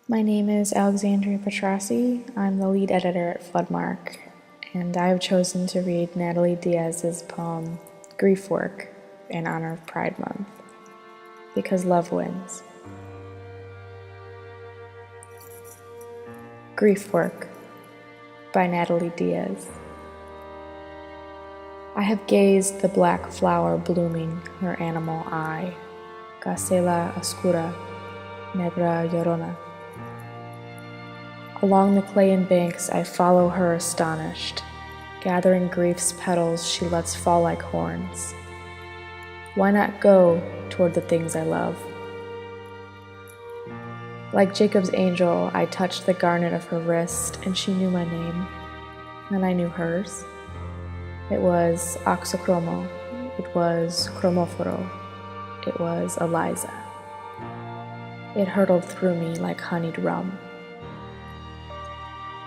My name is Alexandria Petrassi. I'm the lead editor at Floodmark, and I have chosen to read Natalie Diaz's poem, Grief Work, in honor of Pride Month, because love wins. Grief Work by Natalie Diaz. I have gazed the black flower blooming her animal eye, Gacela oscura, negra llorona. Along the clay banks I follow her astonished, gathering grief's petals she lets fall like horns. Why not go toward the things I love? Like Jacob's angel, I touched the garnet of her wrist, and she knew my name, and I knew hers. It was oxychromo, it was chromophoro, it was Eliza. It hurtled through me like honeyed rum.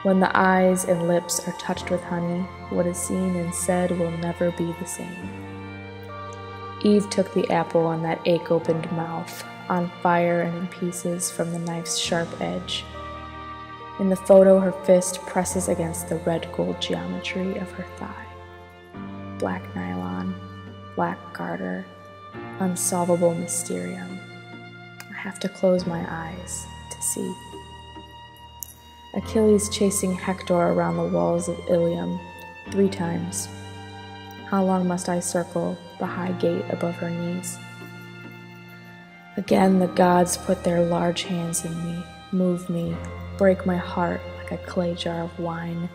When the eyes and lips are touched with honey, what is seen and said will never be the same. Eve took the apple on that ache-opened mouth, on fire and in pieces from the knife's sharp edge. In the photo, her fist presses against the red gold geometry of her thigh. Black nylon, black garter, unsolvable mysterium. I have to close my eyes to see. Achilles chasing Hector around the walls of Ilium 3 times. How long must I circle the high gate above her knees? Again the gods put their large hands in me, move me, break my heart like a clay jar of wine,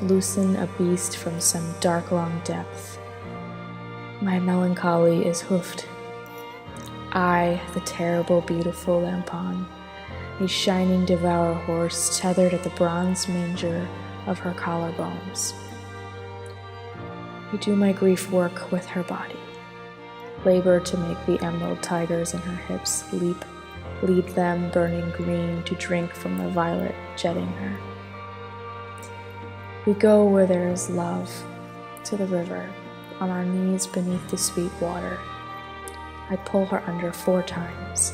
loosen a beast from some dark long depth. My melancholy is hoofed. I, the terrible, beautiful Lampon, a shining devour horse tethered at the bronze manger of her collarbones. I do my grief work with her body, labor to make the emerald tigers in her hips leap, lead them burning green to drink from the violet jetting her. We go where there is love, to the river, on our knees beneath the sweet water. I pull her under 4 times,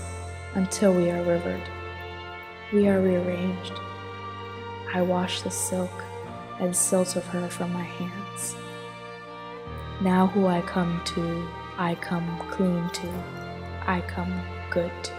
until we are rivered. We are rearranged. I wash the silk and silt of her from my hands. Now who I come to, I come clean to, I come good to.